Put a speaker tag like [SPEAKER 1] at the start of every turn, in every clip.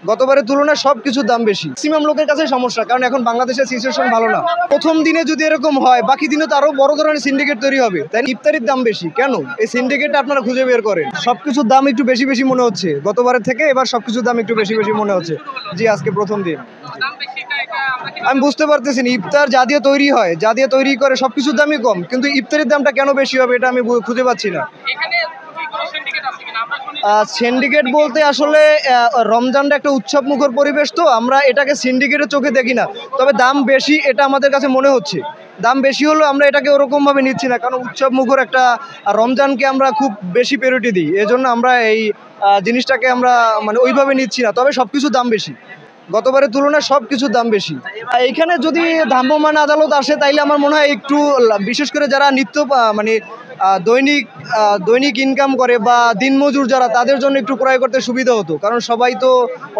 [SPEAKER 1] গতবারের তুলনায় সবকিছুর দাম বেশি। ম্যাক্সিমাম লোকের কাছে সমস্যা, কারণ এখন বাংলাদেশের সিচুয়েশন ভালো না। প্রথম দিনে যদি এরকম হয়, বাকি দিনে তো আরো বড় ধরনের সিন্ডিকেট তৈরি হবে, তাই ইফতারির দাম বেশি কেন? এই সিন্ডিকেটটা আপনারা খুঁজে বের করেন। সবকিছুর দাম একটু বেশি বেশি মনে হচ্ছে গতবারের থেকে, এবার সবকিছুর দাম একটু বেশি বেশি মনে হচ্ছে। জি, আজকে প্রথম দিন আমি বুঝতে পারতেছি না, ইফতার যা দিয়ে তৈরি হয়, যা দিয়ে তৈরি করে সবকিছুর দামই কম, কিন্তু ইফতারের দামটা কেন বেশি হবে এটা আমি খুঁজে পাচ্ছি না। সিন্ডিকেট বলতে আসলে রমজানটা একটা উৎসব মুখর পরিবেশ, তো আমরা এটাকে সিন্ডিকেটের চোখে দেখি না, তবে দাম বেশি এটা আমাদের কাছে মনে হচ্ছে। দাম বেশি হলেও আমরা এটাকে ওরকম ভাবে নিচ্ছি না, কারণ উৎসব মুখর একটা রমজানকে আমরা খুব বেশি প্রায়োরিটি দিই, এজন্য আমরা এই জিনিসটাকে আমরা মানে ওইভাবে নিচ্ছি না। তবে সবকিছুর দাম বেশি, গতবারের তুলনায় সবকিছুর দাম বেশি। এইখানে যদি ভ্রাম্যমাণ আদালত আসে তাইলে আমার মনে হয় একটু, বিশেষ করে যারা নিত্য মানে দৈনিক ইনকাম করে বা দিনমজুর যারা, তাদের জন্য একটু ক্রয় করতে সুবিধা হতো, কারণ সবাই তো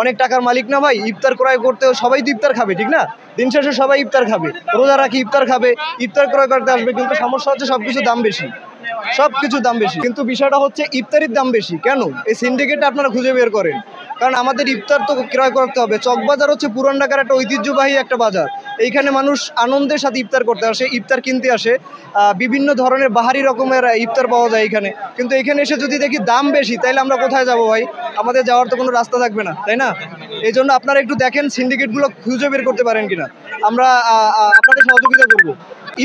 [SPEAKER 1] অনেক টাকার মালিক না ভাই। ইফতার ক্রয় করতে সবাই তো ইফতার খাবে, ঠিক না? দিন শেষে সবাই ইফতার খাবে, রোজা রাখি ইফতার খাবে, ইফতার ক্রয় করতে আসবে, কিন্তু সমস্যা হচ্ছে সবকিছুর দাম বেশি, সবকিছুর দাম বেশি। কিন্তু বিষয়টা হচ্ছে ইফতারির দাম বেশি কেন? এই সিন্ডিকেটটা আপনারা খুঁজে বের করেন, কারণ আমাদের ইফতার তো ক্রয় করতে হবে। চকবাজার হচ্ছে পুরান ঢাকার একটা ঐতিহ্যবাহী একটা বাজার, এইখানে মানুষ আনন্দের সাথে ইফতার করতে আসে, ইফতার কিনতে আসে, বিভিন্ন ধরনের বাহারি রকমের ইফতার পাওয়া যায় এখানে। কিন্তু এখানে এসে যদি দেখি দাম বেশি, তাইলে আমরা কোথায় যাব ভাই? আমাদের যাওয়ার তো কোনো রাস্তা থাকবে না, তাই না? এই জন্য আপনারা একটু দেখেন সিন্ডিকেটগুলো খুঁজে বের করতে পারেন কিনা, আমরা আপনাদের সহযোগিতা করব।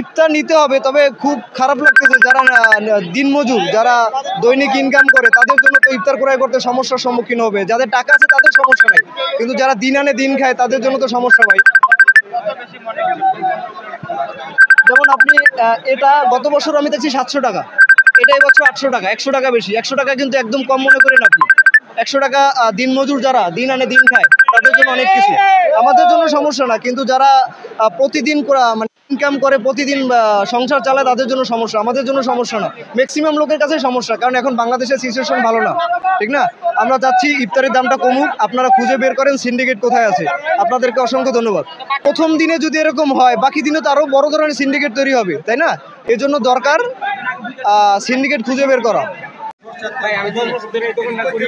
[SPEAKER 1] ইফতার নিতে হবে, তবে খুব খারাপ লাগতেছে যারা দিনমজুর, যারা দৈনিক ইনকাম করে, তাদের জন্য তো ইফতার ক্রয় করতে সমস্যার সম্মুখীন হবে। যাদের টাকা আছে তাদের সমস্যা নাই, কিন্তু যারা দিন আনে দিন খায় তাদের জন্য তো সমস্যা ভাই। যেমন আপনি এটা গত বছর আমি দেখছি 700 টাকা, এটা এবছর 800 টাকা, 100 টাকা বেশি। 100 টাকা কিন্তু একদম কম মনে করেন আপনি। 100 টাকা দিনমজুর যারা দিন আনে দিন খায় তাদের জন্য অনেক কিছু, আমাদের জন্য সমস্যা না, কিন্তু যারা প্রতিদিন মানে ইনকাম করে, প্রতিদিন সংসার চালায়, তাদের জন্য সমস্যা, আমাদের জন্য সমস্যা না। ম্যাক্সিমাম লোকের কাছে সমস্যা, কারণ এখন বাংলাদেশের সিচুয়েশন ভালো না, ঠিক না? আমরা চাচ্ছি ইফতারের দামটা কমুক, আপনারা খুঁজে বের করেন সিন্ডিকেট কোথায় আছে। আপনাদেরকে অসংখ্য ধন্যবাদ। প্রথম দিনে যদি এরকম হয়, বাকি দিনে তো আরো বড় ধরনের সিন্ডিকেট তৈরি হবে, তাই না? এই জন্য দরকার সিন্ডিকেট খুঁজে বের করা।
[SPEAKER 2] ভাই আমি 10 বছর ধরে এই দোকানটা করি,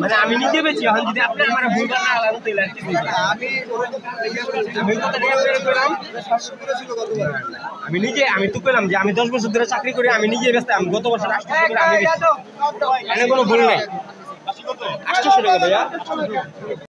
[SPEAKER 2] মানে আমি নিজে বেচি। এখন যদি আপনার মানে ভুল না আলাদা তাহলে আর কি আমি কথা দিয়ে বের করলাম। আমি তো কইলাম যে আমি 10 বছর ধরে চাকরি করি, আমি নিজে ব্যস্ত। আমি গত বছর 800 টাকা আমি বেচি, এখানে কোনো ভুল নাই। 800 টাকা ভাইয়া।